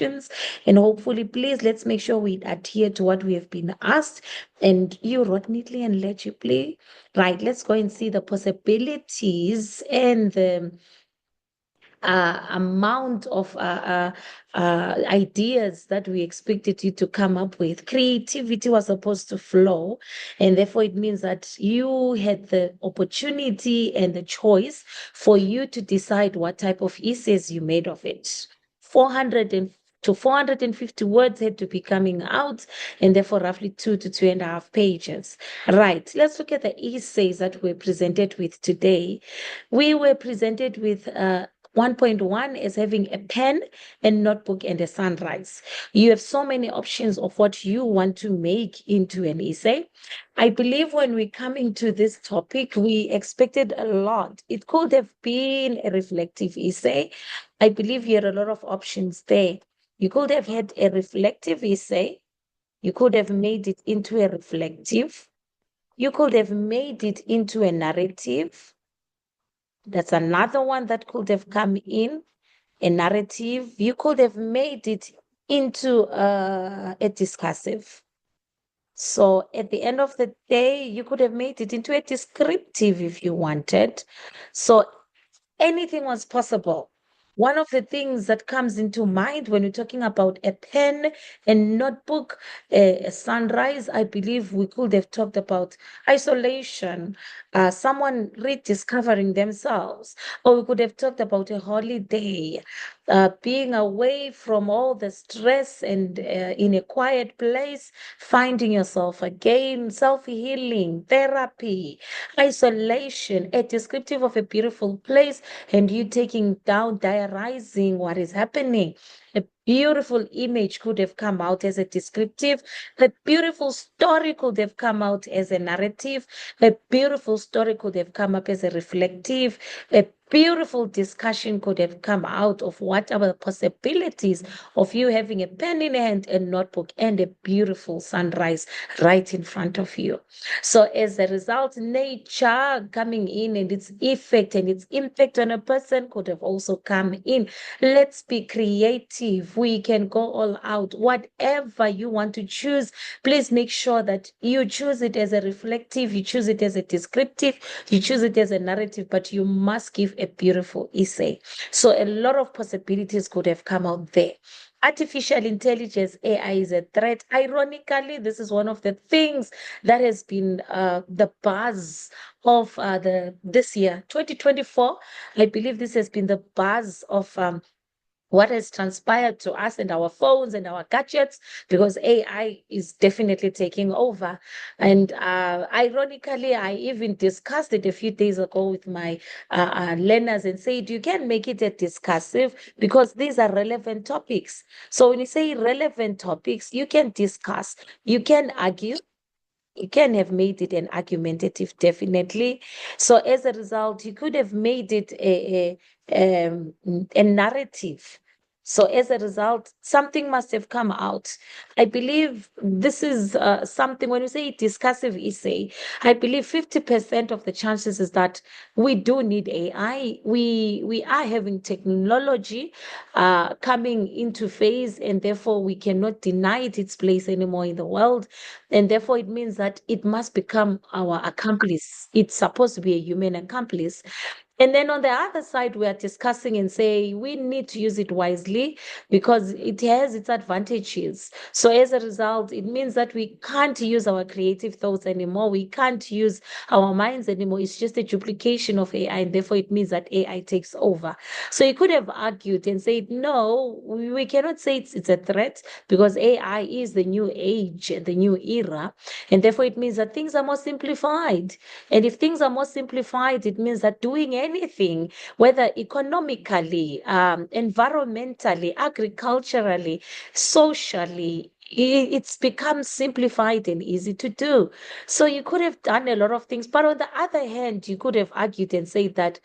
questions. And hopefully, please, let's make sure we adhere to what we have been asked. And you wrote neatly and let you play. Right, let's go and see the possibilities and the amount of ideas that we expected you to come up with. Creativity was supposed to flow, and therefore it means that you had the opportunity and the choice for you to decide what type of essays you made of it. 400 to 450 words had to be coming out, and therefore roughly 2 to 2.5 pages. Right, let's look at the essays that we're presented with today. We were presented with 1.1 is having a pen, a notebook, and a sunrise. You have so many options of what you want to make into an essay. I believe when we come into this topic, we expected a lot. It could have been a reflective essay. I believe you had a lot of options there. You could have had a reflective essay. You could have made it into a reflective. You could have made it into a narrative. That's another one that could have come in, a narrative. You could have made it into a discursive. So at the end of the day, you could have made it into a descriptive if you wanted. So anything was possible. One of the things that comes into mind when we're talking about a pen, a notebook, a sunrise, I believe we could have talked about isolation, someone rediscovering themselves, or we could have talked about a holiday, being away from all the stress and in a quiet place, finding yourself again, self healing, therapy, isolation, a descriptive of a beautiful place, and you taking down, diarizing what is happening. A beautiful image could have come out as a descriptive. A beautiful story could have come out as a narrative. A beautiful story could have come up as a reflective. A beautiful discussion could have come out of what are the possibilities of you having a pen in hand, a notebook, and a beautiful sunrise right in front of you. So as a result, nature coming in and its effect and its impact on a person could have also come in. Let's be creative. We can go all out. Whatever you want to choose, please make sure that you choose it as a reflective, you choose it as a descriptive, you choose it as a narrative, but you must give a beautiful essay. So a lot of possibilities could have come out there. Artificial intelligence, AI is a threat. Ironically, this is one of the things that has been the buzz of the this year, 2024. I believe this has been the buzz of what has transpired to us and our phones and our gadgets, because AI is definitely taking over. And ironically, I even discussed it a few days ago with my learners and said, you can make it a discussive because these are relevant topics. So when you say relevant topics, you can discuss, you can argue, you can have made it an argumentative, definitely. So as a result, you could have made it a narrative. So as a result, something must have come out. I believe this is something, when we say discursive essay, I believe 50% of the chances is that we do need AI. We are having technology coming into phase, and therefore we cannot deny it its place anymore in the world. And therefore, it means that it must become our accomplice. It's supposed to be a human accomplice. And then on the other side, we are discussing and say we need to use it wisely because it has its advantages. So as a result, it means that we can't use our creative thoughts anymore. We can't use our minds anymore. It's just a duplication of AI, and therefore it means that AI takes over. So you could have argued and said, no, we cannot say it's a threat because AI is the new age, the new era, and therefore it means that things are more simplified. And if things are more simplified, it means that doing anything, whether economically, environmentally, agriculturally, socially, it's become simplified and easy to do. So you could have done a lot of things. But on the other hand, you could have argued and said that,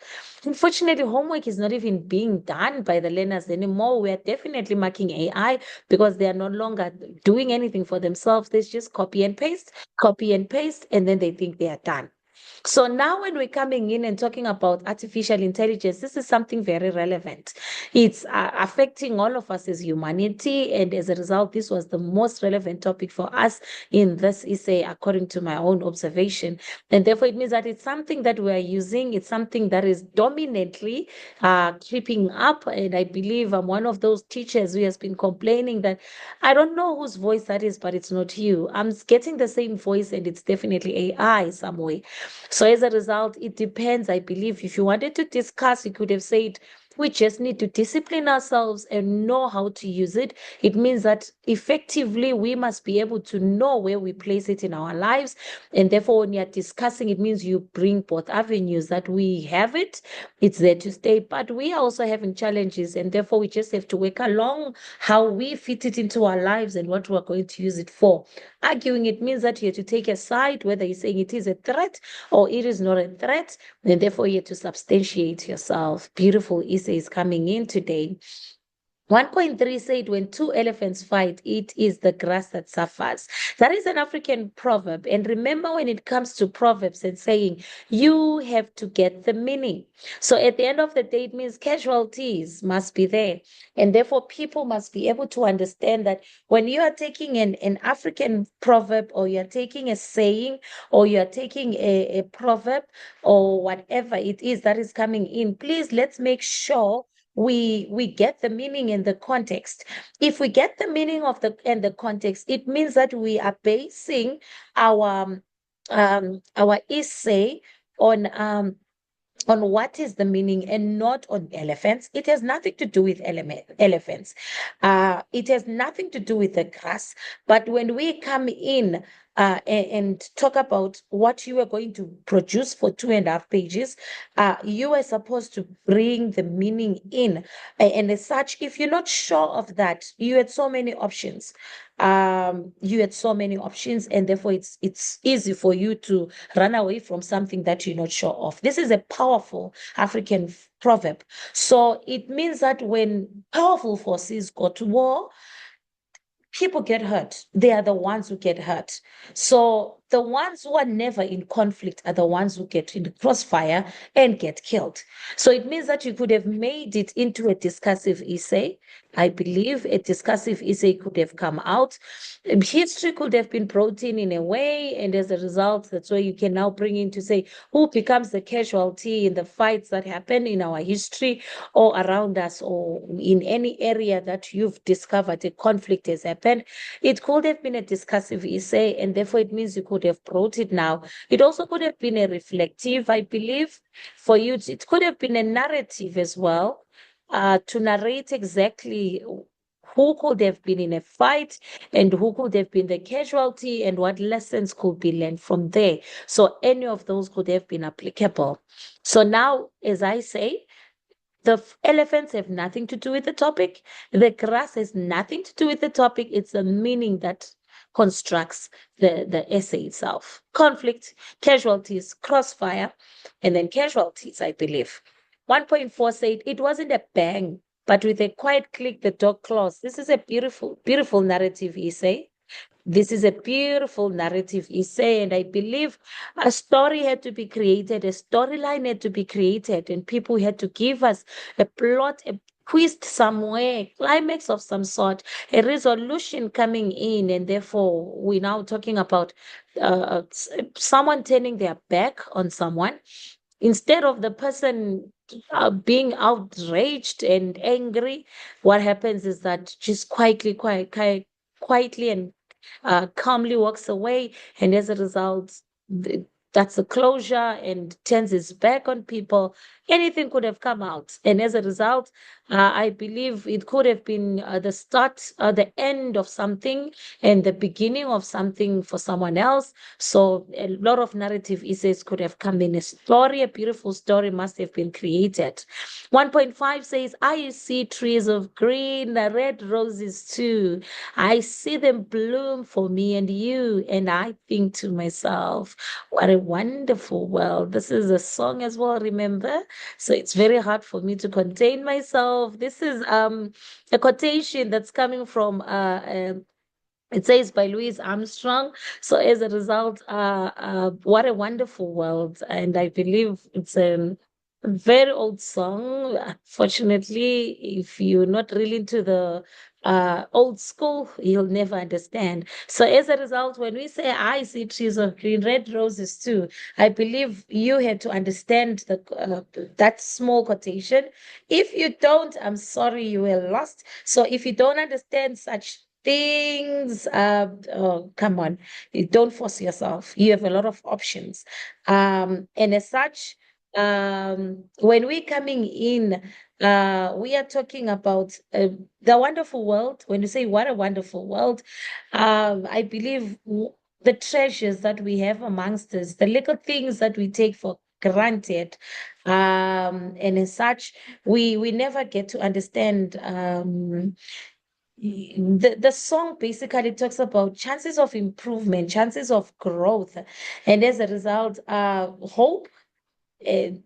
unfortunately, homework is not even being done by the learners anymore. We are definitely marking AI because they are no longer doing anything for themselves. They just copy and paste, and then they think they are done. So now when we're coming in and talking about artificial intelligence, this is something very relevant. It's affecting all of us as humanity. And as a result, this was the most relevant topic for us in this essay, according to my own observation. And therefore, it means that it's something that we are using. It's something that is dominantly creeping up. And I believe I'm one of those teachers who has been complaining that I don't know whose voice that is, but it's not you. I'm getting the same voice, and it's definitely AI some way. So as a result, it depends. I believe if you wanted to discuss, you could have said, we just need to discipline ourselves and know how to use it. It means that effectively we must be able to know where we place it in our lives. And therefore, when you're discussing, it means you bring both avenues that we have it, it's there to stay, but we are also having challenges. And therefore, we just have to work along how we fit it into our lives and what we're going to use it for. Arguing it means that you have to take a side, whether you're saying it is a threat or it is not a threat, and therefore you have to substantiate yourself. Beautiful essays coming in today. 1.3 said, when two elephants fight, it is the grass that suffers. That is an African proverb. And remember, when it comes to proverbs and saying, you have to get the meaning. So at the end of the day, it means casualties must be there. And therefore, people must be able to understand that when you are taking an African proverb, or you're taking a saying, or you're taking a proverb, or whatever it is that is coming in, please let's make sure we get the meaning and the context. If we get the meaning of the and the context, it means that we are basing our essay on what is the meaning and not on elephants. It has nothing to do with elephants. It has nothing to do with the grass. But when we come in and talk about what you are going to produce for 2.5 pages, you are supposed to bring the meaning in. And as such, if you're not sure of that, you had so many options. And therefore it's easy for you to run away from something that you're not sure of. This is a powerful African proverb. So it means that when powerful forces go to war, people get hurt. They are the ones who get hurt. So the ones who are never in conflict are the ones who get in the crossfire and get killed. So it means that you could have made it into a discursive essay. I believe a discursive essay could have come out. History could have been brought in a way, and as a result, that's where you can now bring in to say who becomes the casualty in the fights that happen in our history or around us, or in any area that you've discovered a conflict has happened. It could have been a discursive essay, and therefore it means you could have brought it now. It also could have been a reflective, I believe, for you. It could have been a narrative as well, to narrate exactly who could have been in a fight and who could have been the casualty and what lessons could be learned from there. So any of those could have been applicable. So now, as I say, the elephants have nothing to do with the topic. The grass has nothing to do with the topic. It's the meaning that constructs the essay itself. Conflict, casualties, crossfire, and then casualties, I believe. 1.4 said it wasn't a bang, but with a quiet click, the dog claws. This is a beautiful, beautiful narrative essay. This is a beautiful narrative essay, and I believe a story had to be created, a storyline had to be created, and people had to give us a plot, a twist somewhere, climax of some sort, a resolution coming in, and therefore we're now talking about someone turning their back on someone instead of the person being outraged and angry. What happens is that just quietly and calmly walks away, and as a result, that's a closure and turns its back on people. Anything could have come out, and as a result, I believe it could have been the start, the end of something, and the beginning of something for someone else. So a lot of narrative essays could have come in. A story, a beautiful story, must have been created. 1.5 says, I see trees of green, red roses too. I see them bloom for me and you, and I think to myself, what a wonderful world. This is a song as well, remember? So it's very hard for me to contain myself. This is a quotation that's coming from It says by Louis Armstrong. So as a result, what a wonderful world. And I believe it's a very old song. Unfortunately, if you're not really into the old school, you'll never understand. So as a result, when we say I see trees of green, red roses too, I believe you had to understand that small quotation. If you don't, I'm sorry, you were lost. So if you don't understand such things, oh, come on, you don't force yourself. You have a lot of options. And as such, when we're coming in, we are talking about the wonderful world. When you say what a wonderful world, I believe the treasures that we have amongst us, the little things that we take for granted, and as such, we never get to understand. The song basically talks about chances of improvement, chances of growth, and as a result, hope and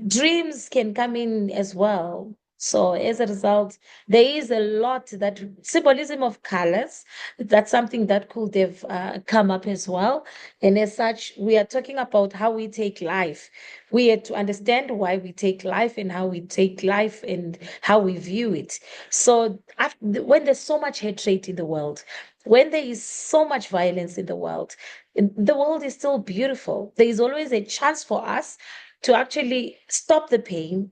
dreams can come in as well. So as a result, there is a lot that symbolism of colors. That's something that could have come up as well. And as such, we are talking about how we take life. We had to understand why we take life and how we take life and how we view it. So when there's so much hatred in the world, when there is so much violence in the world is still beautiful. There is always a chance for us to actually stop the pain,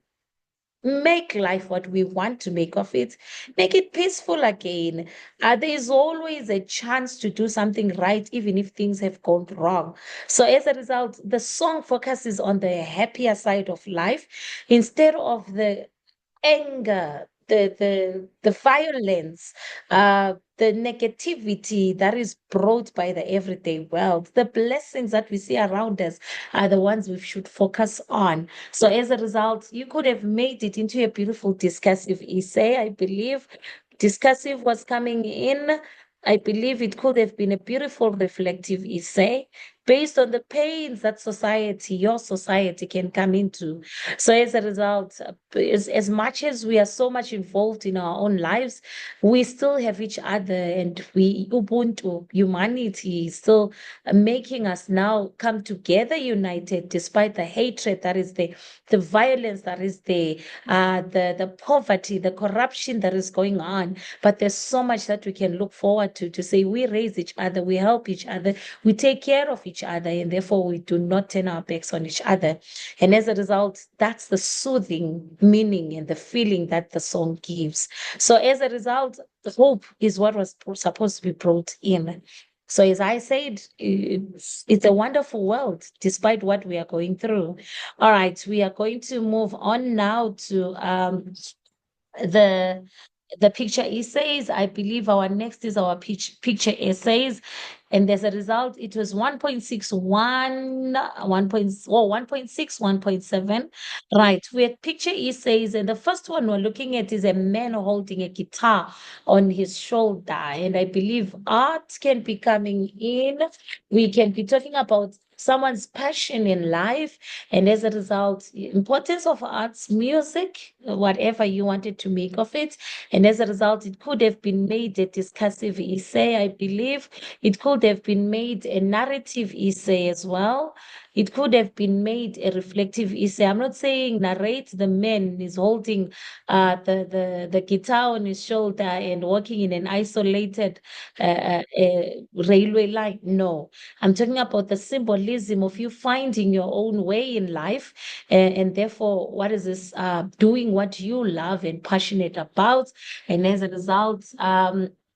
make life what we want to make of it, make it peaceful again. There is always a chance to do something right, even if things have gone wrong. So, as a result, the song focuses on the happier side of life instead of the anger, the violence, the negativity that is brought by the everyday world. The blessings that we see around us are the ones we should focus on. So as a result, you could have made it into a beautiful discursive essay, I believe. Discursive was coming in. I believe it could have been a beautiful reflective essay based on the pains that your society can come into. So as a result, as much as we are so much involved in our own lives, we still have each other, and Ubuntu, humanity is still making us now come together united despite the hatred that is there, the violence that is there, the poverty, the corruption that is going on. But there's so much that we can look forward to say we raise each other, we help each other, we take care of each other, and therefore we do not turn our backs on each other. And as a result, that's the soothing meaning and the feeling that the song gives. So as a result, the hope is what was supposed to be brought in. So as I said, it's a wonderful world despite what we are going through. All right, we are going to move on now to the picture essays. I believe our next is our picture essays. And as a result, it was 1.61, 1.6, 1.7. Right. We had picture essays. And the first one we're looking at is a man holding a guitar on his shoulder. And I believe art can be coming in. We can be talking about someone's passion in life, and as a result, importance of arts, music, whatever you wanted to make of it. And as a result, it could have been made a discursive essay, I believe. It could have been made a narrative essay as well. It could have been made a reflective essay. I'm not saying narrate the man is holding the guitar on his shoulder and walking in an isolated railway line. No, I'm talking about the symbolism of you finding your own way in life, and therefore, what is this? Doing what you love and passionate about, and as a result,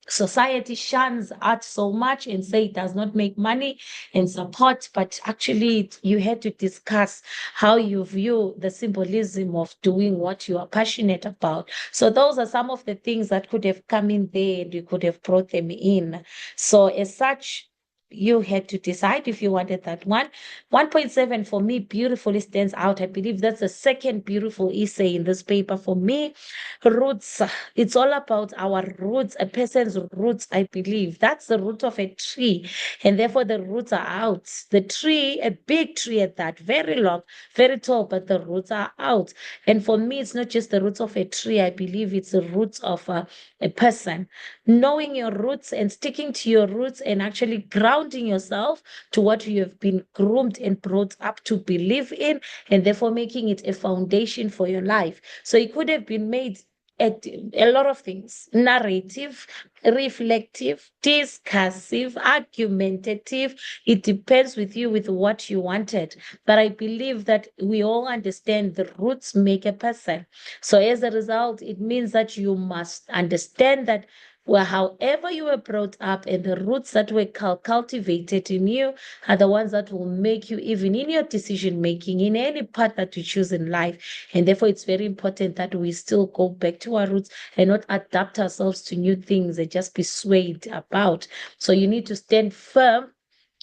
society shuns art so much and say it does not make money and support, but actually, you had to discuss how you view the symbolism of doing what you are passionate about. So those are some of the things that could have come in there, and you could have brought them in. So as such, you had to decide if you wanted that one. 1.7 for me beautifully stands out. I believe that's the second beautiful essay in this paper for me. Roots. It's all about our roots, a person's roots, I believe. That's the root of a tree. And therefore, the roots are out. The tree, a big tree at that, very long, very tall, but the roots are out. And for me, it's not just the roots of a tree. I believe it's the roots of a person. Knowing your roots and sticking to your roots and actually grounding yourself to what you have been groomed and brought up to believe in, and therefore making it a foundation for your life. So it could have been made at a lot of things: narrative, reflective, discursive, argumentative. It depends with you with what you wanted. But I believe that we all understand the roots make a person. So as a result, it means that you must understand that, well, however you were brought up and the roots that were cultivated in you are the ones that will make you, even in your decision making, in any path that you choose in life. And therefore, it's very important that we still go back to our roots and not adapt ourselves to new things and just be swayed about. So you need to stand firm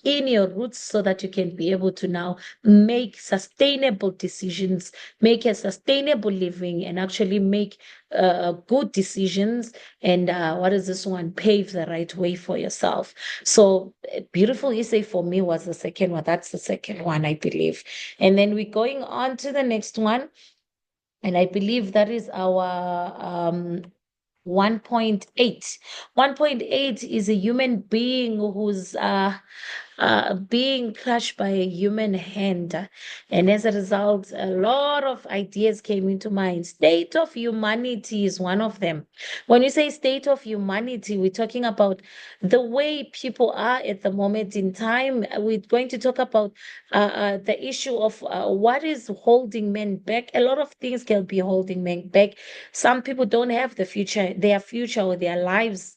in your roots so that you can be able to now make sustainable decisions, make a sustainable living, and actually make good decisions. And what is this one? Pave the right way for yourself. So, beautiful essay for me was the second one. That's the second one, I believe. And then we're going on to the next one. And I believe that is our 1.8. 1.8 is a human being who's being crushed by a human hand. And as a result, a lot of ideas came into mind. State of humanity is one of them. When you say state of humanity, we're talking about the way people are at the moment in time. We're going to talk about the issue of what is holding men back. A lot of things can be holding men back. Some people don't have their future or their lives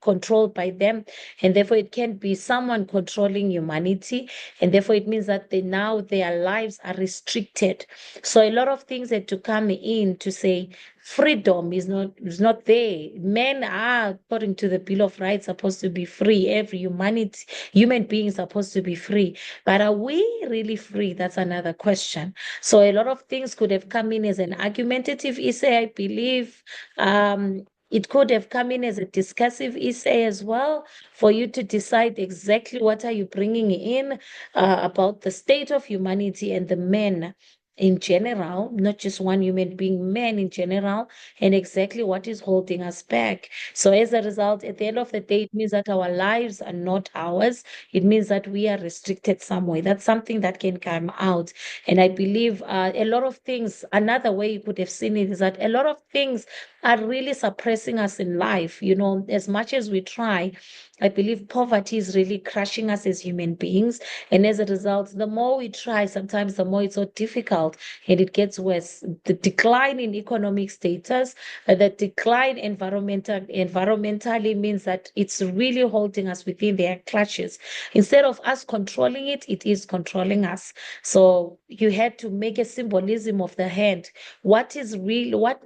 controlled by them, and therefore it can be someone controlling humanity, and therefore it means that now their lives are restricted. So a lot of things had to come in to say freedom is not there. Men are, according to the Bill of Rights, supposed to be free. Every human being is supposed to be free. But are we really free? That's another question. So a lot of things could have come in as an argumentative essay, I believe. It could have come in as a discursive essay as well, for you to decide exactly what are you bringing in about the state of humanity and the men in general, not just one human being, men in general, and exactly what is holding us back. So as a result, at the end of the day, it means that our lives are not ours. It means that we are restricted somewhere. That's something that can come out. And I believe a lot of things, another way you could have seen it is that a lot of things are really suppressing us in life. As much as we try, I believe poverty is really crushing us as human beings. And as a result, the more we try, sometimes the more it's so difficult and it gets worse. The decline in economic status, the decline environmentally means that it's really holding us within their clutches. Instead of us controlling it, it is controlling us. So you had to make a symbolism of the hand. What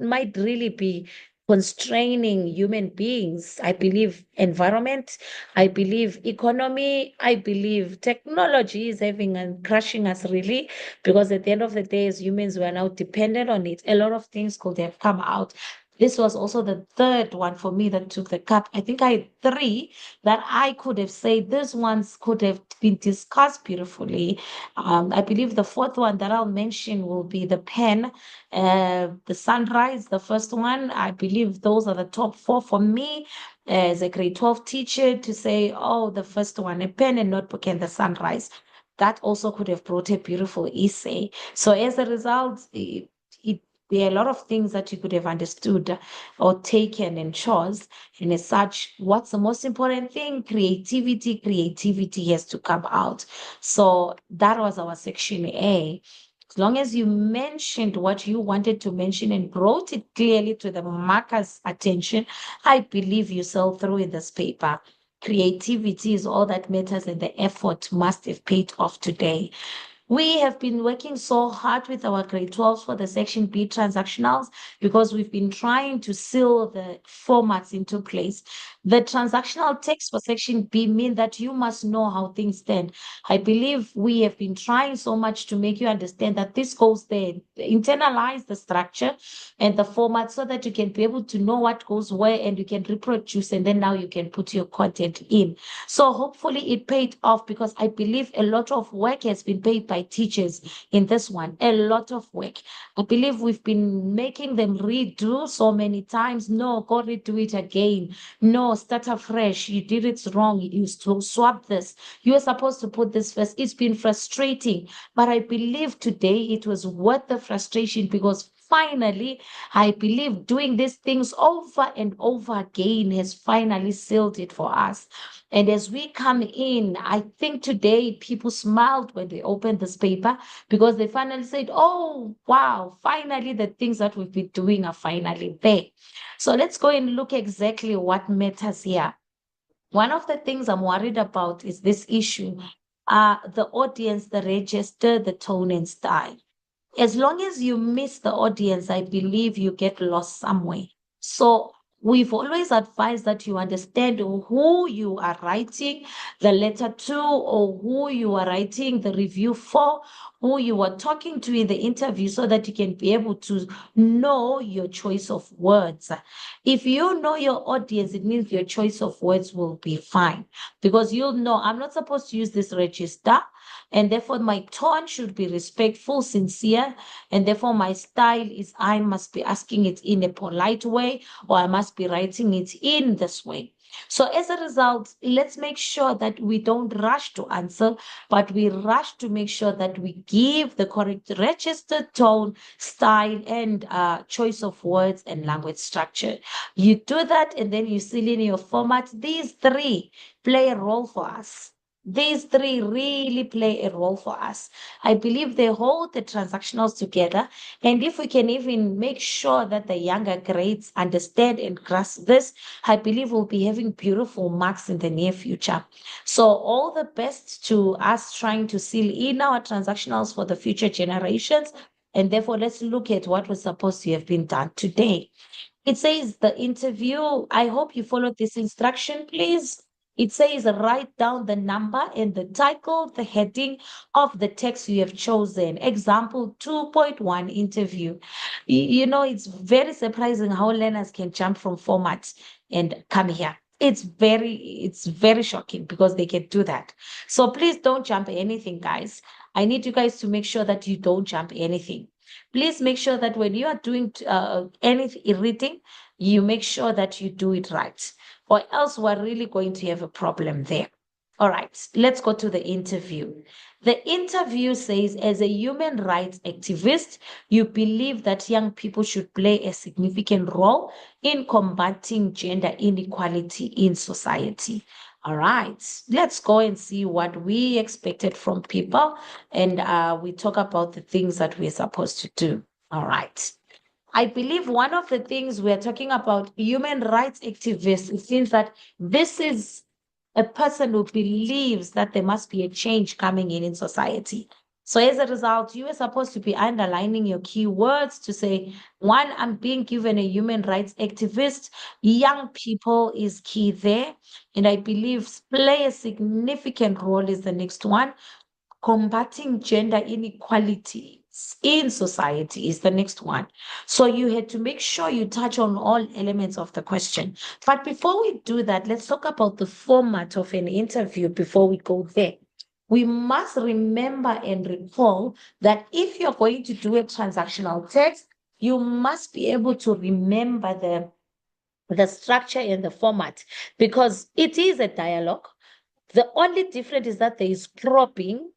might really be constraining human beings? I believe environment, I believe economy, I believe technology is having and crushing us really, because at the end of the day, as humans, we are now dependent on it. A lot of things could have come out. This was also the third one for me that took the cup. I think I had three that I could have said these ones could have been discussed beautifully. I believe the fourth one that I'll mention will be the pen, the sunrise, the first one. I believe those are the top four for me as a grade 12 teacher, to say, oh, the first one, a pen and notebook and the sunrise. That also could have brought a beautiful essay. So as a result, there are a lot of things that you could have understood or taken and chose. And as such, what's the most important thing? Creativity. Creativity has to come out. So that was our section A. As long as you mentioned what you wanted to mention and brought it clearly to the marker's attention, I believe you saw through in this paper. Creativity is all that matters, and the effort must have paid off today. We have been working so hard with our grade 12s for the section B transactionals because we've been trying to seal the formats into place. The transactional text for section B mean that you must know how things stand. I believe we have been trying so much to make you understand that this goes there, internalize the structure and the format so that you can be able to know what goes where and you can reproduce, and then now you can put your content in. So hopefully it paid off, because I believe a lot of work has been paid by teachers in this one, a lot of work. I believe we've been making them redo so many times. No, go redo it again. No, start afresh. You did it wrong. You swap this. You were supposed to put this first. It's been frustrating, but I believe today it was worth the frustration, because finally, I believe doing these things over and over again has finally sealed it for us. And as we come in, I think today people smiled when they opened this paper, because they finally said, oh, wow, finally the things that we've been doing are finally there. So let's go and look exactly what matters here. One of the things I'm worried about is this issue, the audience, the register, the tone and style. As long as you miss the audience, I believe you get lost somewhere. So we've always advised that you understand who you are writing the letter to, or who you are writing the review for, who you are talking to in the interview, so that you can be able to know your choice of words. If you know your audience, it means your choice of words will be fine, because you'll know I'm not supposed to use this register, and therefore my tone should be respectful, sincere, and therefore my style is I must be asking it in a polite way, or I must be writing it in this way. So as a result, let's make sure that we don't rush to answer, but we rush to make sure that we give the correct registered tone, style, and choice of words and language structure. You do that, and then you seal in your format. These three play a role for us. These three really play a role for us. I believe they hold the transactionals together. And if we can even make sure that the younger grades understand and grasp this, I believe we'll be having beautiful marks in the near future. So all the best to us trying to seal in our transactionals for the future generations. And therefore, let's look at what was supposed to have been done today. It says the interview. I hope you followed this instruction, please. It says write down the number and the title, the heading of the text you have chosen. Example 2.1 interview. You know, it's very surprising how learners can jump from formats and come here. It's very shocking because they can do that. So please don't jump anything, guys. I need you guys to make sure that you don't jump anything. Please make sure that when you are doing any reading, you make sure that you do it right, or else we're really going to have a problem there. All right, let's go to the interview. The interview says, as a human rights activist, you believe that young people should play a significant role in combating gender inequality in society. All right, let's go and see what we expected from people, and we talk about the things that we're supposed to do. All right. I believe one of the things we're talking about human rights activists, it seems that this is a person who believes that there must be a change coming in society. So as a result, you are supposed to be underlining your keywords to say, one, I'm being given a human rights activist. Young people is key there. And I believe play a significant role is the next one. Combating gender inequalities in society is the next one. So you had to make sure you touch on all elements of the question. But before we do that, let's talk about the format of an interview before we go there. We must remember and recall that if you're going to do a transactional text, you must be able to remember the structure and the format, because it is a dialogue. The only difference is that there is probing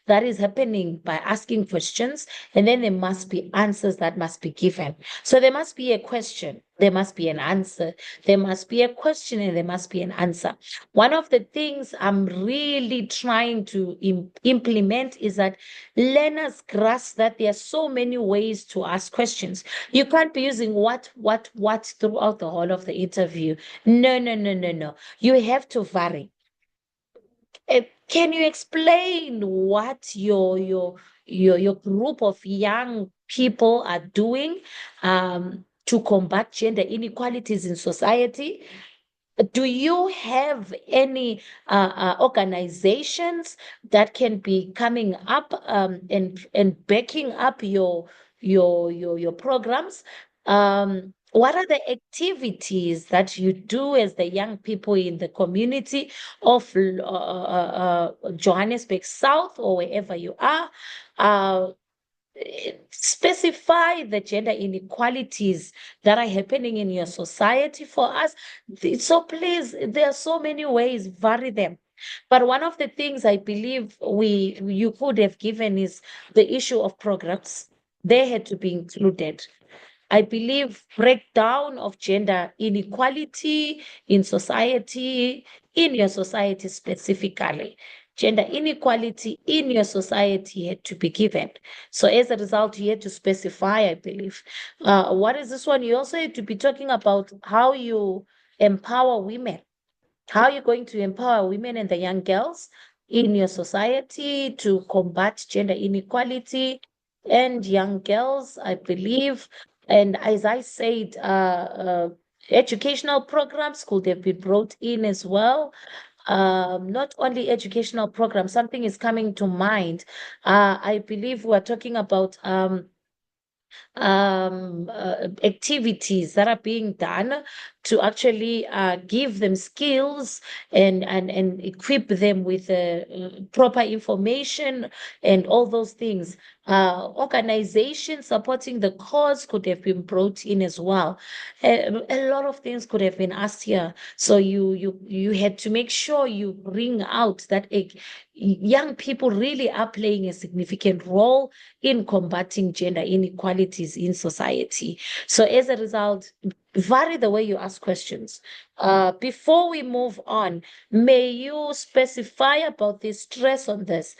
that is happening by asking questions, and then there must be answers that must be given. So there must be a question, there must be an answer, there must be a question, and there must be an answer. One of the things I'm really trying to implement is that learners grasp that there are so many ways to ask questions. You can't be using what throughout the whole of the interview. No, no, no, no, no. You have to vary. Can you explain what your group of young people are doing to combat gender inequalities in society? Do you have any organizations that can be coming up and backing up your programs? What are the activities that you do as the young people in the community of Johannesburg South or wherever you are? Uh, Specify the gender inequalities that are happening in your society for us. So please, there are so many ways, vary them. But one of the things I believe you could have given is the issue of programs. They had to be included. I believe breakdown of gender inequality in society, in your society specifically. Gender inequality in your society had to be given. So as a result, you had to specify, I believe. What is this one? You also had to be talking about how you empower women. How are you going to empower women and the young girls in your society to combat gender inequality and young girls, I believe. And as I said, educational programs could have been brought in as well. Not only educational programs, something is coming to mind. I believe we're talking about activities that are being done to actually give them skills and equip them with proper information and all those things. Organizations supporting the cause could have been brought in as well. A lot of things could have been asked here. So you had to make sure you bring out that young people really are playing a significant role in combating gender inequalities in society. So as a result, vary the way you ask questions. Before we move on, may you specify about the stress on this?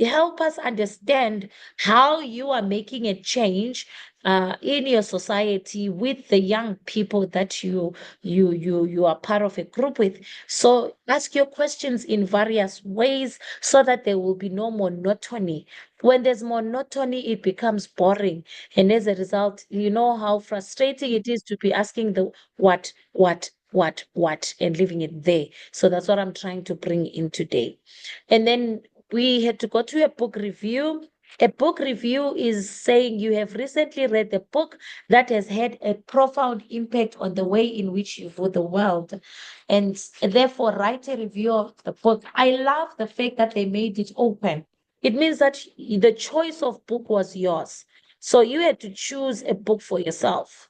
Help us understand how you are making a change in your society with the young people that you are part of a group with. So ask your questions in various ways so that there will be no monotony. When there's monotony, it becomes boring, and as a result, you know how frustrating it is to be asking the what, and leaving it there. So that's what I'm trying to bring in today. And then we had to go to a book review. A book review is saying you have recently read the book that has had a profound impact on the way in which you view the world, and therefore write a review of the book. I love the fact that they made it open. It means that the choice of book was yours. So you had to choose a book for yourself.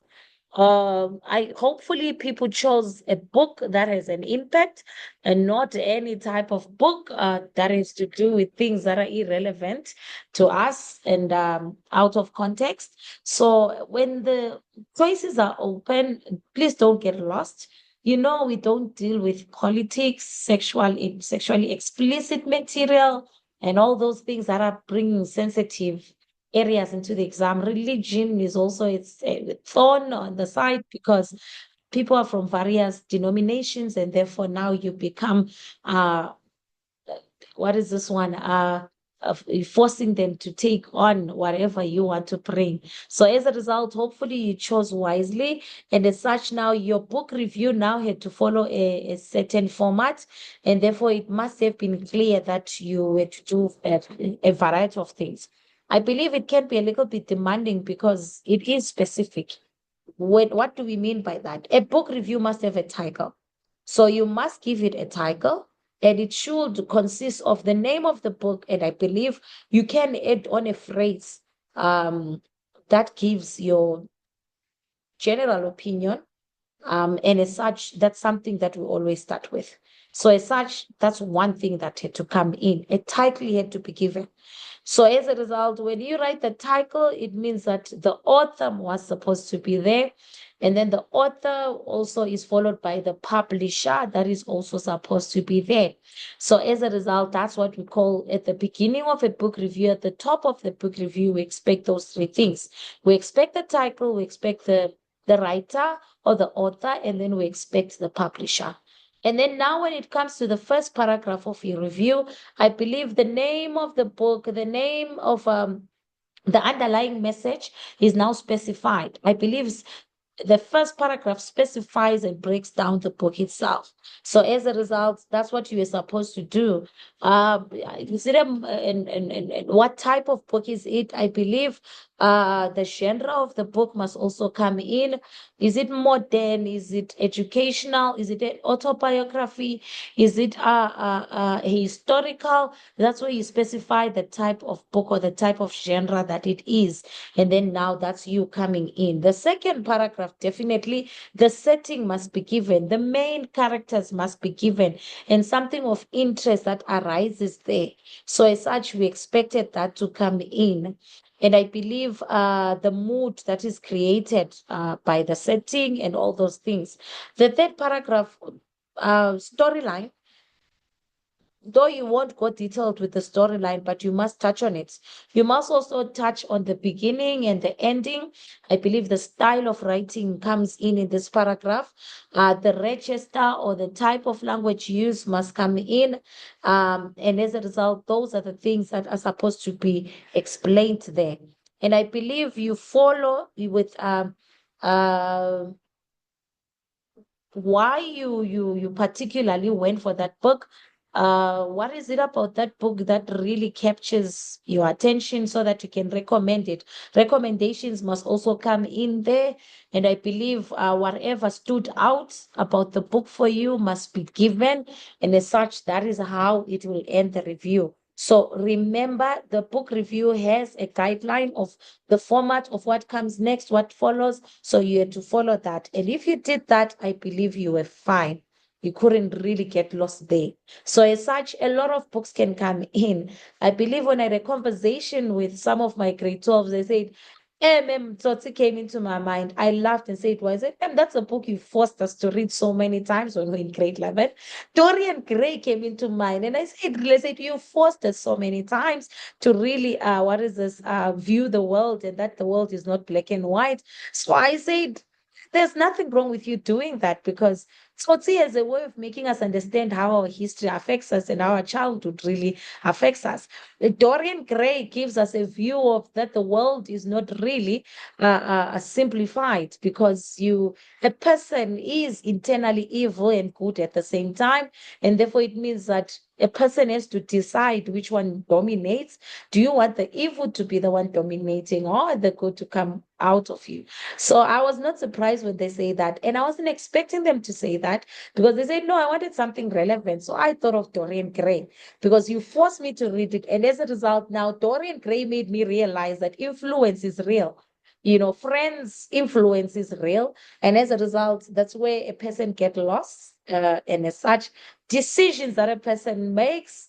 I hopefully people chose a book that has an impact and not any type of book that has to do with things that are irrelevant to us and out of context. So when the choices are open, please don't get lost. You know, we don't deal with politics, sexually explicit material, and all those things that are bringing sensitive areas into the exam. Religion is also it's a thorn on the side because people are from various denominations, and therefore now you become uh what is this one? Of forcing them to take on whatever you want to bring. So as a result, hopefully you chose wisely. And as such, now your book review now had to follow a certain format, and therefore it must have been clear that you had to do a variety of things. I believe it can be a little bit demanding because it is specific. What do we mean by that? A book review must have a title. So you must give it a title, and it should consist of the name of the book. And I believe you can add on a phrase that gives your general opinion. And as such, that's something that we always start with. So as such, that's one thing that had to come in. A title had to be given. So as a result, when you write the title, it means that the author was supposed to be there. And then the author also is followed by the publisher that is also supposed to be there. So as a result, that's what we call at the beginning of a book review, at the top of the book review, we expect those three things. We expect the title, we expect the writer or the author, and then we expect the publisher. And then now when it comes to the first paragraph of your review, I believe the name of the book, the name of the underlying message is now specified. I believe the first paragraph specifies and breaks down the book itself. So as a result, that's what you are supposed to do. Is it and what type of book is it? I believe the genre of the book must also come in. Is it modern? Is it educational? Is it an autobiography? Is it historical? That's where you specify the type of book or the type of genre that it is. And then now that's you coming in. The second paragraph, definitely the setting must be given, the main characters must be given, and something of interest that arises there. So, as such, we expected that to come in. And I believe the mood that is created by the setting and all those things. The third paragraph, storyline, though you won't go detailed with the storyline, but you must touch on it. You must also touch on the beginning and the ending. I believe the style of writing comes in this paragraph. The register or the type of language used must come in. And as a result, those are the things that are supposed to be explained there. And I believe you follow with why you particularly went for that book. What is it about that book that really captures your attention so that you can recommend it? Recommendations must also come in there. And I believe whatever stood out about the book for you must be given. And as such, that is how it will end the review. So remember, the book review has a guideline of the format of what comes next, what follows. So you had to follow that. And if you did that, I believe you were fine. You couldn't really get lost there. So, as such, a lot of books can come in. I believe when I had a conversation with some of my grade 12s, they said, Tsotsi came into my mind. I laughed and said, "Was it? That's a book you forced us to read so many times when we were in grade 11. Dorian Gray came into mind. And I said, you forced us so many times to really what is this view the world and that the world is not black and white. So I said there's nothing wrong with you doing that because Tsotsi is a way of making us understand how our history affects us and how our childhood really affects us. Dorian Gray gives us a view of that the world is not really simplified because a person is internally evil and good at the same time, and therefore it means that a person has to decide which one dominates. Do you want the evil to be the one dominating or the good to come out of you? So I was not surprised when they say that. And I wasn't expecting them to say that because they said, no, I wanted something relevant. So I thought of Dorian Gray because you forced me to read it. And as a result, now Dorian Gray made me realize that influence is real. Friends' influence is real. And as a result, that's where a person gets lost. And as such, decisions that a person makes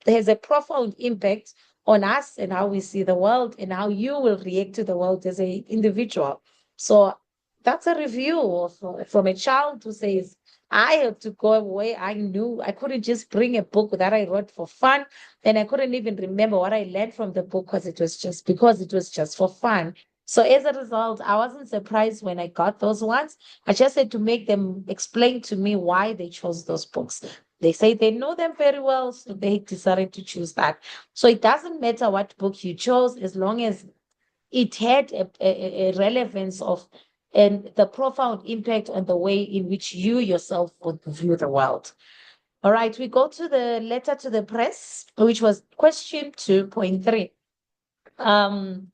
has a profound impact on us and how we see the world and how you will react to the world as an individual. So that's a review from a child who says, I had to go away. I knew I couldn't just bring a book that I wrote for fun. And I couldn't even remember what I learned from the book because it was just for fun. So as a result, I wasn't surprised when I got those ones. I just had to make them explain to me why they chose those books. They say they know them very well, so they decided to choose that. So it doesn't matter what book you chose as long as it had a relevance of and the profound impact on the way in which you yourself would view the world. All right, we go to the letter to the press, which was question 2.3. Um,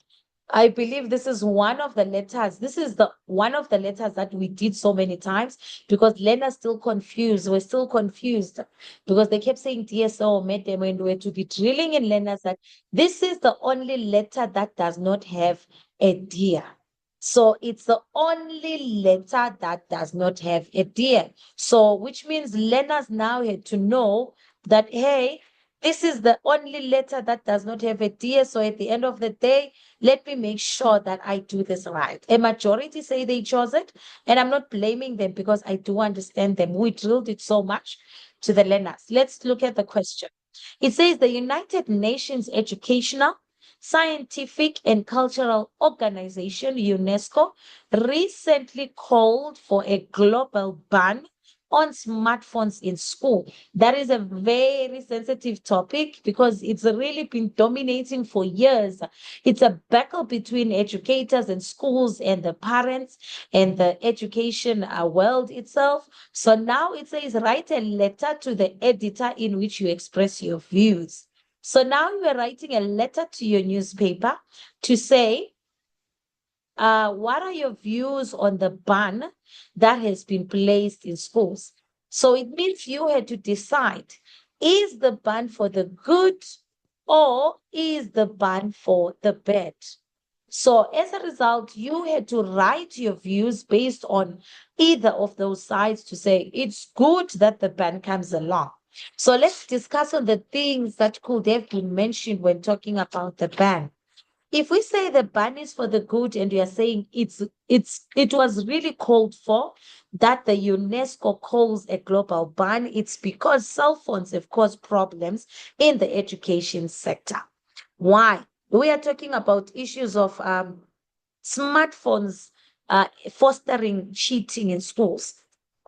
I believe this is one of the letters. This is the one of the letters that we did so many times because learners still confused. We're still confused because they kept saying DSO, madam, and we're to be drilling in learners that this is the only letter that does not have a dear. So it's the only letter that does not have a dear. So which means learners now had to know that, hey, this is the only letter that does not have a dear. So at the end of the day, let me make sure that I do this right. A majority say they chose it, and I'm not blaming them because I do understand them. We drilled it so much to the learners. Let's look at the question. It says the United Nations Educational, Scientific and Cultural Organization, UNESCO, recently called for a global ban on smartphones in school. That is a very sensitive topic because it's really been dominating for years. It's a battle between educators and schools and the parents and the education world itself. So now it says write a letter to the editor in which you express your views. So now you are writing a letter to your newspaper to say, what are your views on the ban that has been placed in schools? So it means you had to decide, is the ban for the good or is the ban for the bad? So as a result, you had to write your views based on either of those sides to say it's good that the ban comes along. So let's discuss on the things that could have been mentioned when talking about the ban. If we say the ban is for the good and we are saying it was really called for, that the UNESCO calls a global ban, it's because cell phones have caused problems in the education sector. Why? We are talking about issues of smartphones fostering cheating in schools.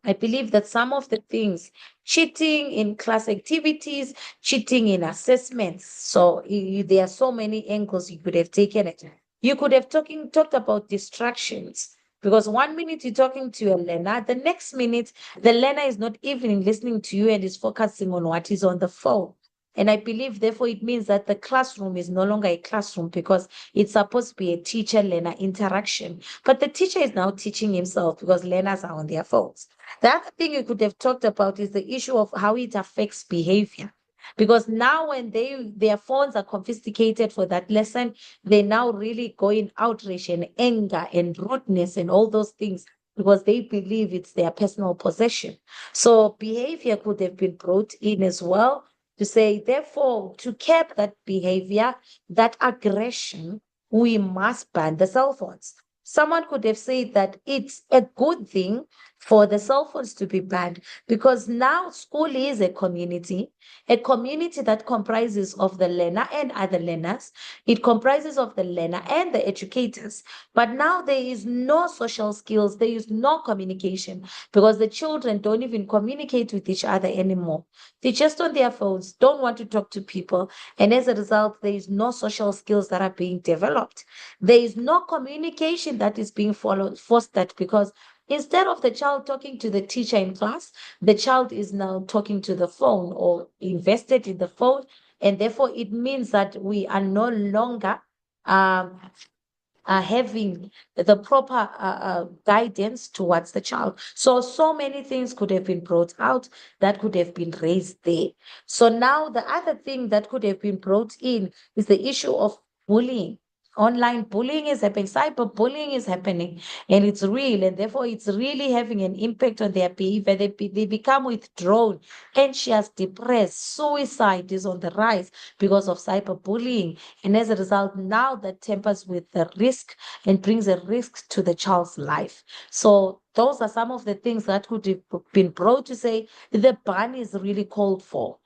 I believe that some of the things, cheating in class activities, cheating in assessments. So there are so many angles you could have taken it. You could have talked about distractions because 1 minute you're talking to your learner, the next minute the learner is not even listening to you and is focusing on what is on the phone. And I believe, therefore, it means that the classroom is no longer a classroom because it's supposed to be a teacher-learner interaction. But the teacher is now teaching himself because learners are on their phones. The other thing you could have talked about is the issue of how it affects behavior. Because now when their phones are confiscated for that lesson, they now really go in outrage and anger and rudeness and all those things because they believe it's their personal possession. So behavior could have been brought in as well to say, therefore, to curb that behavior, that aggression, we must ban the cell phones. Someone could have said that it's a good thing for the cell phones to be banned because now school is a community that comprises of the learner and other learners. It comprises of the learner and the educators. But now there is no social skills, there is no communication because the children don't even communicate with each other anymore. They're just on their phones, don't want to talk to people. And as a result, there is no social skills that are being developed. There is no communication that is being fostered because instead of the child talking to the teacher in class, the child is now talking to the phone or invested in the phone. And therefore, it means that we are no longer um, having the proper guidance towards the child. So many things could have been brought out that could have been raised there. So now the other thing that could have been brought in is the issue of bullying. Online bullying is happening, cyberbullying is happening, and it's real, and therefore it's really having an impact on their behavior. They become withdrawn, anxious, depressed. Suicide is on the rise because of cyberbullying. And as a result, now that tempers with the risk and brings a risk to the child's life. So those are some of the things that could have been brought to say the ban is really called for.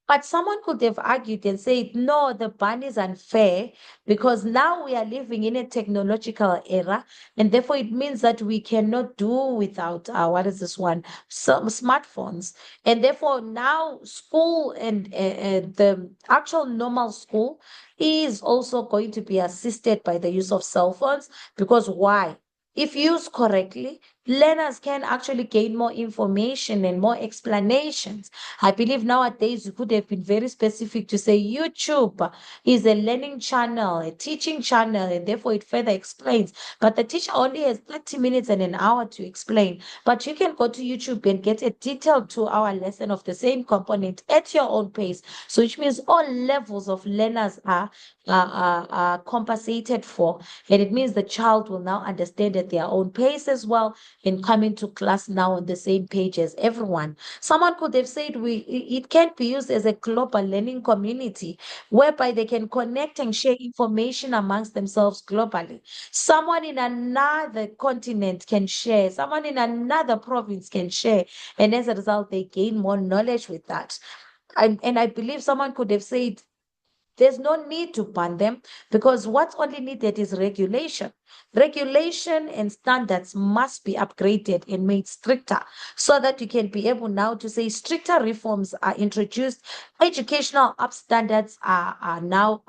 But someone could have argued and said, no, the ban is unfair because now we are living in a technological era, and therefore it means that we cannot do without what is this one? Some smartphones. And therefore now school and the actual normal school is also going to be assisted by the use of cell phones because why? If used correctly, learners can actually gain more information and more explanations. I believe nowadays you could have been very specific to say YouTube is a learning channel, a teaching channel, and therefore it further explains. But the teacher only has 30 minutes and an hour to explain. But you can go to YouTube and get a detailed 2 hour lesson of the same component at your own pace. So which means all levels of learners are compensated for. And it means the child will now understand at their own pace as well and come into class now on the same page as everyone. Someone could have said it can be used as a global learning community whereby they can connect and share information amongst themselves globally. Someone in another continent can share, someone in another province can share, and as a result, they gain more knowledge with that. And I believe someone could have said there's no need to ban them, because what's only needed is regulation. Regulation and standards must be upgraded and made stricter, so that you can be able now to say stricter reforms are introduced, educational up standards are now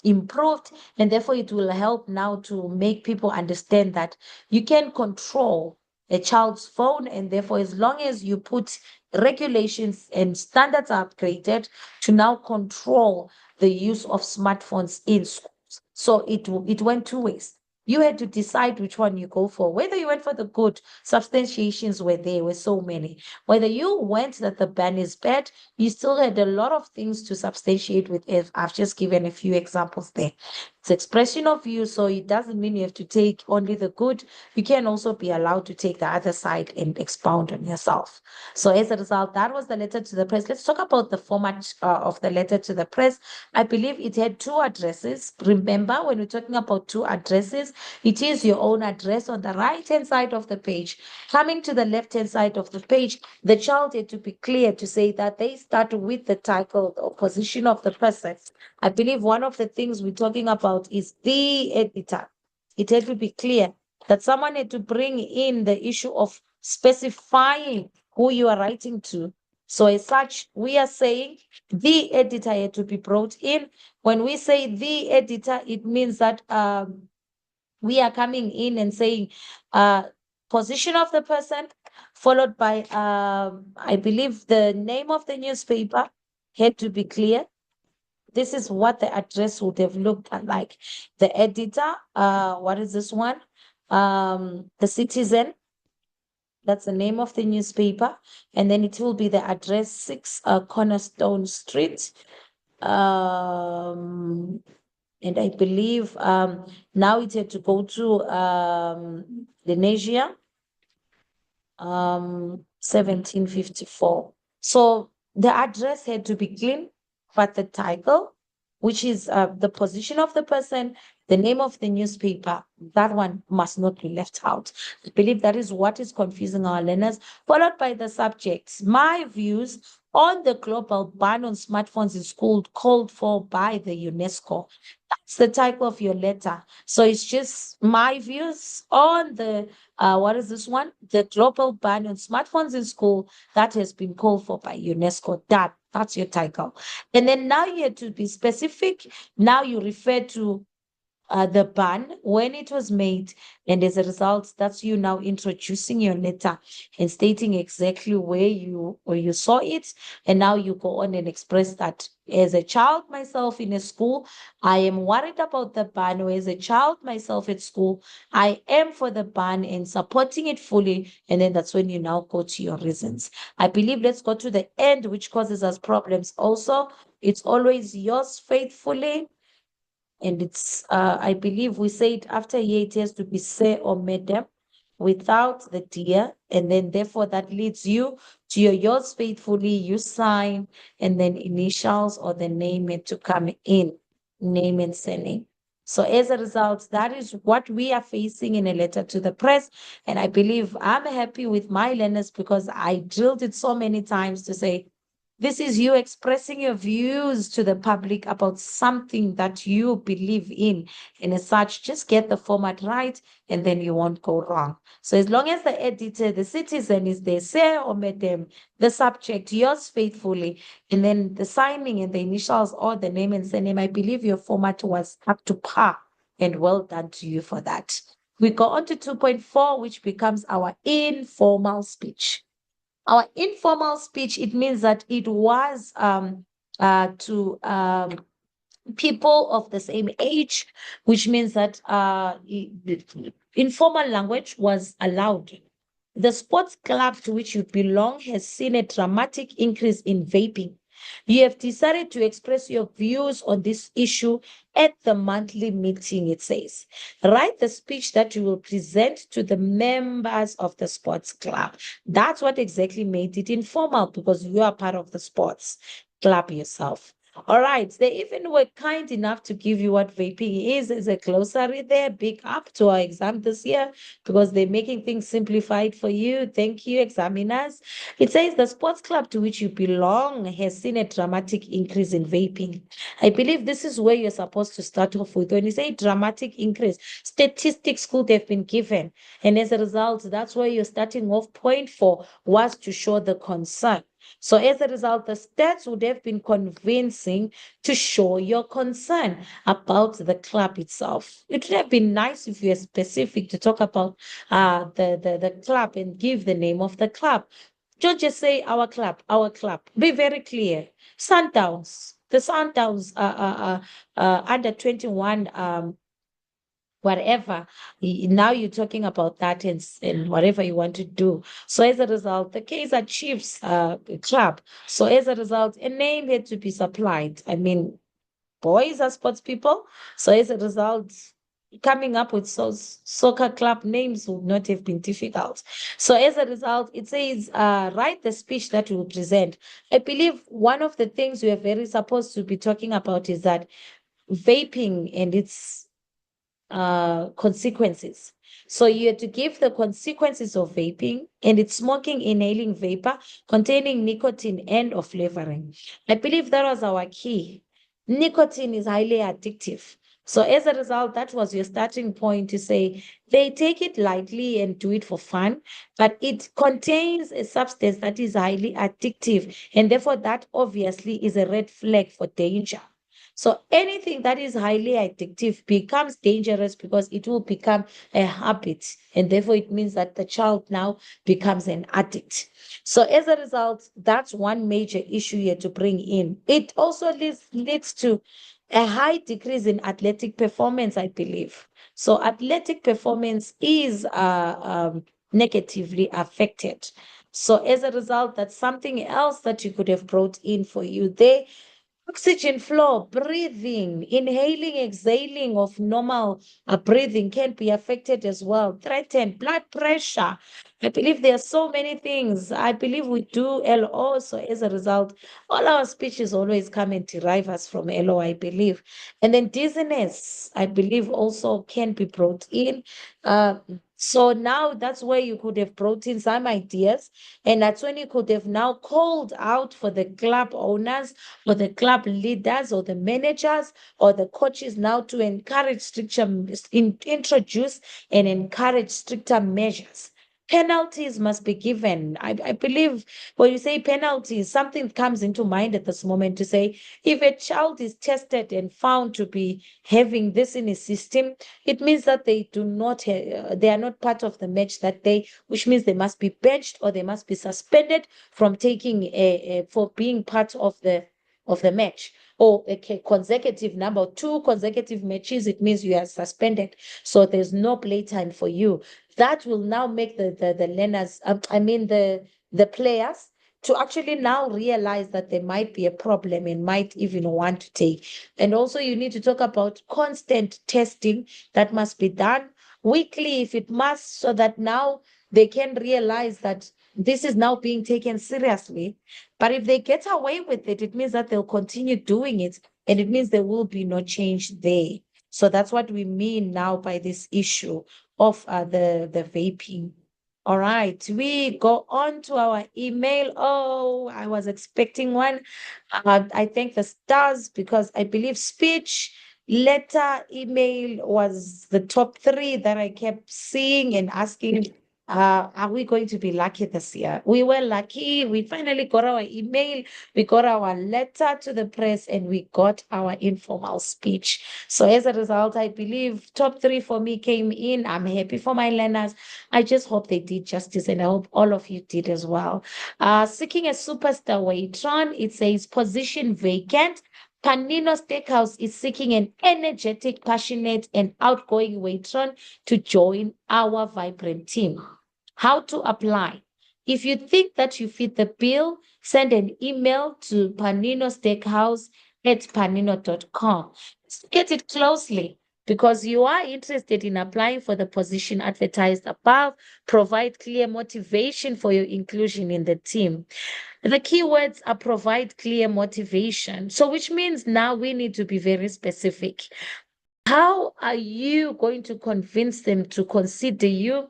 improved, and therefore it will help now to make people understand that you can control a child's phone, and therefore as long as you put regulations and standards are upgraded to now control the use of smartphones in schools. So it went two ways. You had to decide which one you go for. Whether you went for the good, substantiations were so many. Whether you went that the ban is bad, you still had a lot of things to substantiate with it. I've just given a few examples there. It's expression of view, so it doesn't mean you have to take only the good. You can also be allowed to take the other side and expound on yourself. So as a result, that was the letter to the press. Let's talk about the format of the letter to the press. I believe it had two addresses. Remember, when we're talking about two addresses, it is your own address on the right-hand side of the page. Coming to the left-hand side of the page, the child had to be clear to say that they start with the title or position of the person. I believe one of the things we're talking about is the editor. It had to be clear that someone had to bring in the issue of specifying who you are writing to. So as such, we are saying the editor had to be brought in. When we say the editor, it means that we are coming in and saying position of the person, followed by I believe the name of the newspaper had to be clear. This is what the address would have looked like. The editor, what is this one? The Citizen, that's the name of the newspaper. And then it will be the address 6 Cornerstone Street. And I believe now it had to go to the Nasia, 1754. So the address had to be clean, but the title, which is the position of the person, the name of the newspaper, that one must not be left out. I believe that is what is confusing our learners, followed by the subjects. My views on the global ban on smartphones in school called for by the UNESCO. That's the type of your letter. So it's just my views on the what is this one? The global ban on smartphones in school that has been called for by UNESCO. That's your title. And then now you have to be specific. Now you refer to the ban when it was made, and as a result, that's you now introducing your letter and stating exactly where you saw it, and now you go on and express that as a child myself in a school, I am worried about the ban, or as a child myself at school, I am for the ban and supporting it fully, and then that's when you now go to your reasons. I believe let's go to the end, which causes us problems also. It's always yours faithfully, and it's I believe we said after here it has to be sir or madam without the dear, and then therefore that leads you to your yours faithfully, you sign, and then initials or the name had to come in, name and surname. So as a result, that is what we are facing in a letter to the press. And I believe I'm happy with my learners because I drilled it so many times to say, this is you expressing your views to the public about something that you believe in. And as such, just get the format right and then you won't go wrong. So as long as the editor, the citizen is there, sir or madam, the subject, yours faithfully, and then the signing and the initials or the name and surname, I believe your format was up to par, and well done to you for that. We go on to 2.4, which becomes our informal speech. Our informal speech, it means that it was to people of the same age, which means that informal language was allowed. The sports club to which you belong has seen a dramatic increase in vaping. You have decided to express your views on this issue at the monthly meeting, it says. Write the speech that you will present to the members of the sports club. That's what exactly made it informal, because you are part of the sports club yourself. All right. They even were kind enough to give you what vaping is as a glossary there. Big up to our exam this year because they're making things simplified for you. Thank you, examiners. It says the sports club to which you belong has seen a dramatic increase in vaping. I believe this is where you're supposed to start off with. When you say dramatic increase, statistics could have been given. And as a result, that's where your starting off point for was to show the concern. So as a result, the stats would have been convincing to show your concern about the club itself. It would have been nice if you were specific to talk about the club and give the name of the club. Don't just say our club, our club. Be very clear. Sundowns, the Sundowns under 21 whatever. Now you're talking about that and whatever you want to do. So as a result, the Kaizer Chiefs club. So as a result, a name had to be supplied. I mean, boys are sports people. So as a result, coming up with soccer club names would not have been difficult. So as a result, it says, write the speech that you will present. I believe one of the things we are very supposed to be talking about is that vaping and its consequences. So you have to give the consequences of vaping and it's smoking, inhaling vapor containing nicotine and or flavoring. I believe that was our key. Nicotine is highly addictive. So as a result, that was your starting point to say they take it lightly and do it for fun, but it contains a substance that is highly addictive. And therefore, that obviously is a red flag for danger. So anything that is highly addictive becomes dangerous because it will become a habit. And therefore, it means that the child now becomes an addict. So as a result, that's one major issue here to bring in. It also leads to a high decrease in athletic performance, I believe. So athletic performance is negatively affected. So as a result, that's something else that you could have brought in for you there. Oxygen flow, breathing, inhaling, exhaling of normal breathing can be affected as well. Threatened blood pressure. I believe there are so many things. I believe we do LO. So as a result, all our speeches always come and derive us from LO, I believe. And then dizziness, I believe also can be brought in. Uh, so now that's where you could have brought in some ideas. And that's when you could have now called out for the club owners or the club leaders or the managers or the coaches now to encourage introduce and encourage stricter measures. Penalties must be given. I believe when you say penalties, something comes into mind at this moment to say if a child is tested and found to be having this in his system, it means that they do not they are not part of the match that day, which means they must be benched or they must be suspended from taking for being part of the match or a consecutive number, 2 consecutive matches, it means you are suspended. So there's no playtime for you. That will now make the learners, the players, to actually now realize that there might be a problem and might even want to take. And also, you need to talk about constant testing that must be done weekly if it must, so that now they can realize that this is now being taken seriously. But if they get away with it, it means that they'll continue doing it, and it means there will be no change there. So that's what we mean now by this issue of the vaping. All right, we go on to our email. Oh, I was expecting one. I thank the stars because I believe speech, letter, email was the top three that I kept seeing and asking. Are we going to be lucky this year? We were lucky. We finally got our email, we got our letter to the press, and we got our informal speech. So as a result, I believe top three for me came in. I'm happy for my learners. I just hope they did justice, and I hope all of you did as well. Seeking a superstar Waitron, it says position vacant. Panino Steakhouse is seeking an energetic, passionate, and outgoing Waitron to join our vibrant team. How to apply? If you think that you fit the bill, send an email to Panino Steakhouse at panino.com. Get it closely. because you are interested in applying for the position advertised above. Provide clear motivation for your inclusion in the team. The keywords are provide clear motivation. So, which means now we need to be very specific. How are you going to convince them to consider you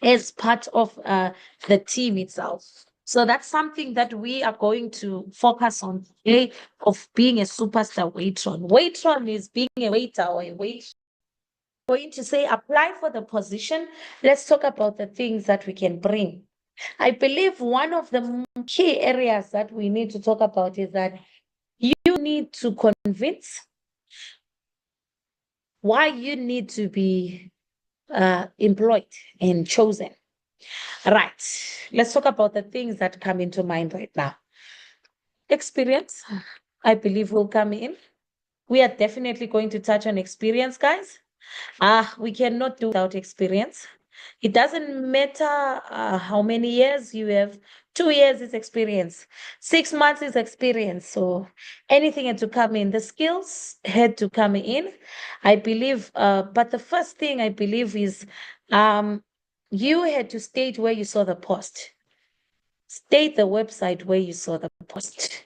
as part of the team itself? So that's something that we are going to focus on today, of being a superstar waitron. Waitron is being a waiter or a wait. Going to say apply for the position. Let's talk about the things that we can bring. I believe one of the key areas that we need to talk about is that you need to convince why you need to be employed and chosen. Right. Let's talk about the things that come into mind right now. Experience, I believe, will come in. We are definitely going to touch on experience, guys. We cannot do without experience. It doesn't matter how many years you have. 2 years is experience. 6 months is experience. So anything had to come in. The skills had to come in. I believe, but the first thing I believe is you had to state where you saw the post. State the website where you saw the post.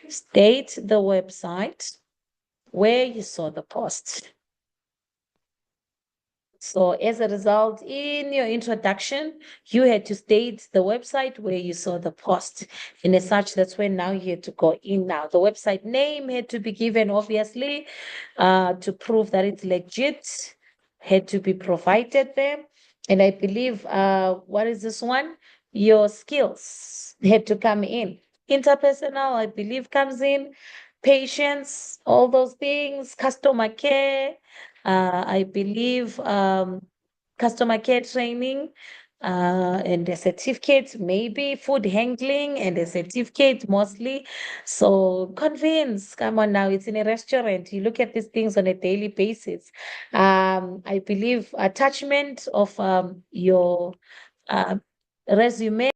State the website where you saw the post. So as a result, in your introduction, you had to state the website where you saw the post. And as such, that's when now you had to go in now. The website name had to be given, obviously, to prove that it's legit, had to be provided there. And I believe, what is this one? Your skills had to come in. Interpersonal, I believe, comes in. Patience, all those things, customer care, I believe customer care training and a certificate, maybe food handling and a certificate mostly. So convince, come on now, it's in a restaurant. You look at these things on a daily basis. I believe attachment of your uh, resume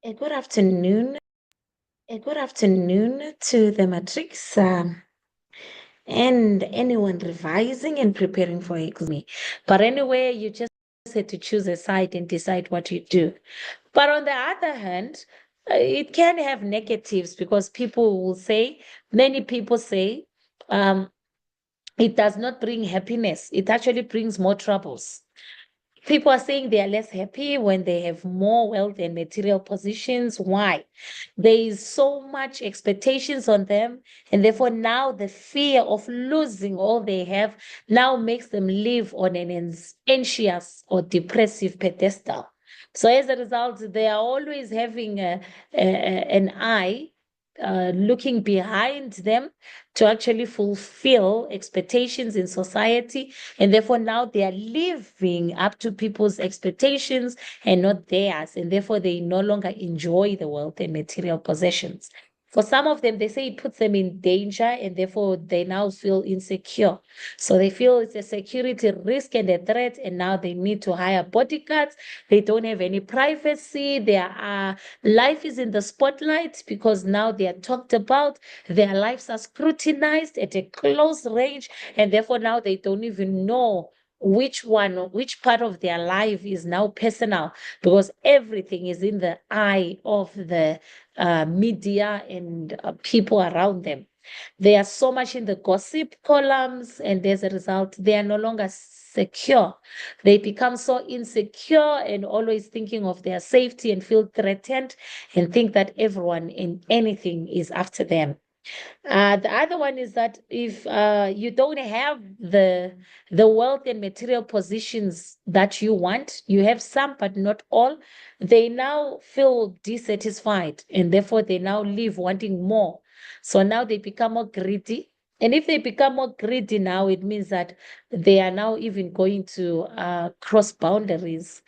A good afternoon. A good afternoon to the Matrix and anyone revising and preparing for exam. But anyway, you just had to choose a side and decide what you do. But on the other hand, it can have negatives because people will say, many people say, um, it does not bring happiness. It actually brings more troubles. People are saying they are less happy when they have more wealth and material positions. Why? There is so much expectations on them, and therefore now the fear of losing all they have now makes them live on an anxious or depressive pedestal. So as a result, they are always having an eye looking behind them to actually fulfill expectations in society, and therefore now they are living up to people's expectations and not theirs, and therefore they no longer enjoy the wealth and material possessions. For some of them, they say it puts them in danger, and therefore they now feel insecure. So they feel it's a security risk and a threat, and now they need to hire bodyguards. They don't have any privacy. Their life is in the spotlight because now they are talked about. Their lives are scrutinized at a close range, and therefore now they don't even know which part of their life is now personal, because everything is in the eye of the media and people around them. They are so much in the gossip columns, and as a result, they are no longer secure. They become so insecure and always thinking of their safety and feel threatened and think that everyone in anything is after them. The other one is that if you don't have the wealth and material positions that you want, you have some but not all, they now feel dissatisfied, and therefore they now live wanting more. So now they become more greedy. And if they become more greedy now, it means that they are now even going to cross boundaries.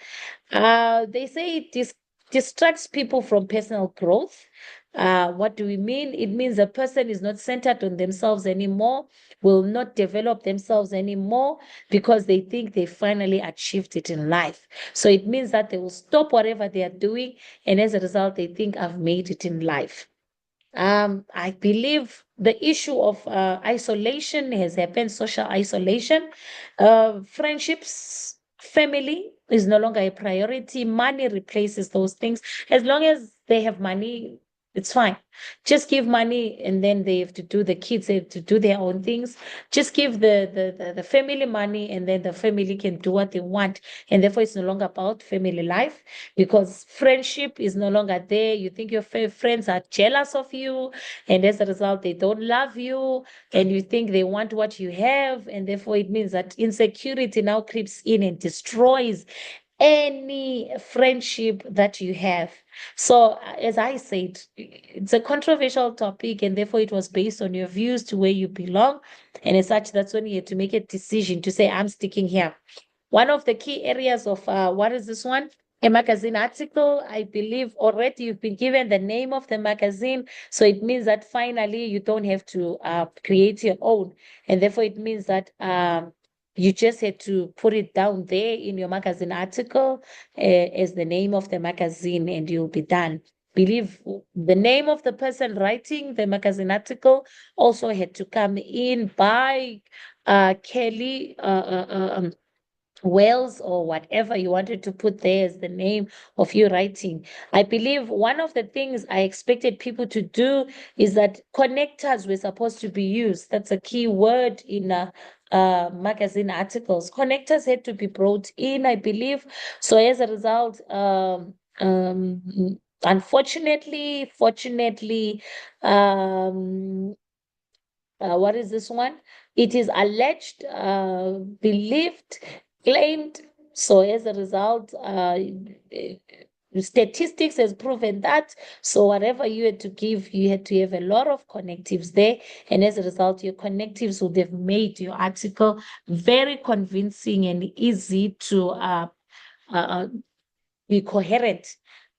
They say it distracts people from personal growth. What do we mean? It means a person is not centered on themselves anymore, will not develop themselves anymore because they think they finally achieved it in life. So it means that they will stop whatever they are doing, and as a result, they think I've made it in life. I believe the issue of isolation has happened, social isolation. Friendships, family is no longer a priority. Money replaces those things. As long as they have money, it's fine. Just give money, and then they have to do, the kids have to do their own things. Just give the family money, and then the family can do what they want. And therefore, it's no longer about family life, because friendship is no longer there. You think your friends are jealous of you, and as a result, they don't love you, and you think they want what you have, and therefore, it means that insecurity now creeps in and destroys any friendship that you have. So, as I said, it's a controversial topic, and therefore, it was based on your views to where you belong. And as such, that's when you had to make a decision to say, I'm sticking here. One of the key areas of what is this one? A magazine article. I believe already you've been given the name of the magazine. So it means that finally you don't have to create your own. And therefore, it means that you just had to put it down there in your magazine article as the name of the magazine, and you'll be done. Believe the name of the person writing the magazine article also had to come in by Kelly Wales, or whatever you wanted to put there as the name of your writing. I believe one of the things I expected people to do is that connectors were supposed to be used. That's a key word in magazine articles. Connectors had to be brought in, I believe. So as a result, unfortunately, fortunately, what is this one? It is alleged, believed, claimed. So as a result, statistics has proven that. So whatever you had to give, you had to have a lot of connectives there. And as a result, your connectives would have made your article very convincing and easy to uh, be coherent.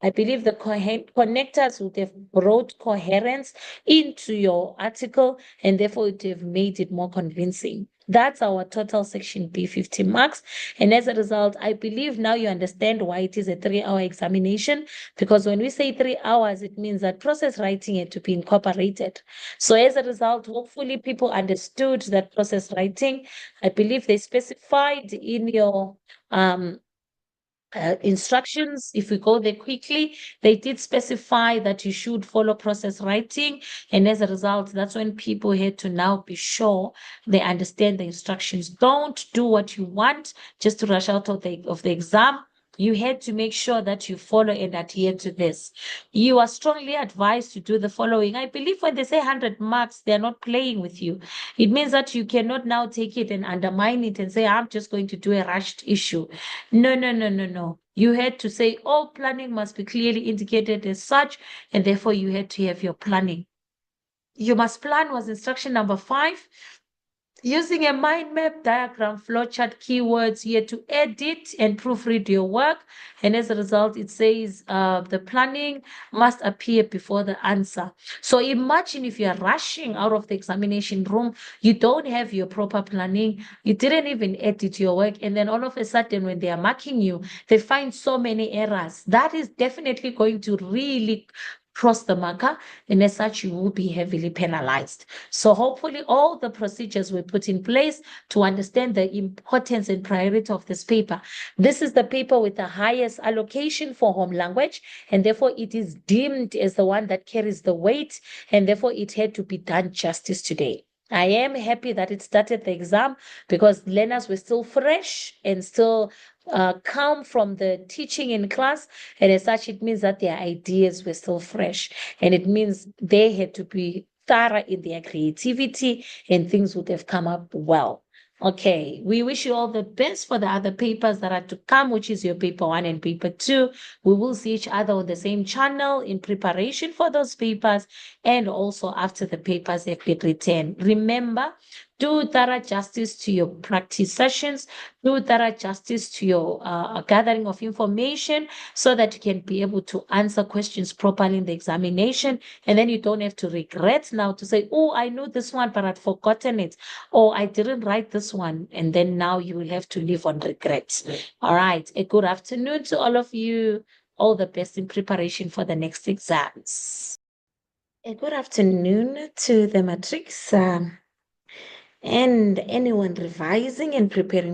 I believe the connectors would have brought coherence into your article, and therefore it would have made it more convincing. That's our total section B 50 marks. And as a result, I believe now you understand why it is a 3-hour examination, because when we say 3 hours, it means that process writing had to be incorporated. So as a result, hopefully people understood that process writing. I believe they specified in your instructions. If we go there quickly, they did specify that you should follow process writing. And as a result, that's when people had to now be sure they understand the instructions. Don't do what you want just to rush out of the exam. You had to make sure that you follow and adhere to this. You are strongly advised to do the following. I believe when they say 100 marks, they're not playing with you. It means that you cannot now take it and undermine it and say, I'm just going to do a rushed issue. No, no, no, no, no. You had to say all planning must be clearly indicated as such, and therefore you had to have your planning. You must plan was instruction number 5. Using a mind map, diagram, flowchart, keywords, you had to edit and proofread your work. And as a result, it says the planning must appear before the answer. So imagine if you are rushing out of the examination room, you don't have your proper planning, you didn't even edit your work, and then all of a sudden when they are marking you, they find so many errors. That is definitely going to really cross the marker, and as such, you will be heavily penalized. So hopefully all the procedures were put in place to understand the importance and priority of this paper. This is the paper with the highest allocation for home language, and therefore it is deemed as the one that carries the weight, and therefore it had to be done justice today. I am happy that it started the exam because learners were still fresh and still calm from the teaching in class. And as such, it means that their ideas were still fresh. And it means they had to be thorough in their creativity and things would have come up well. Okay, we wish you all the best for the other papers that are to come, which is your paper 1 and paper 2. We will see each other on the same channel in preparation for those papers and also after the papers have been written. Remember, do thorough justice to your practice sessions, do thorough justice to your gathering of information so that you can be able to answer questions properly in the examination. And then you don't have to regret now to say, oh, I knew this one, but I'd forgotten it. Or I didn't write this one. And then now you will have to live on regrets. All right. A good afternoon to all of you. All the best in preparation for the next exams. A good afternoon to the matrix and anyone revising and preparing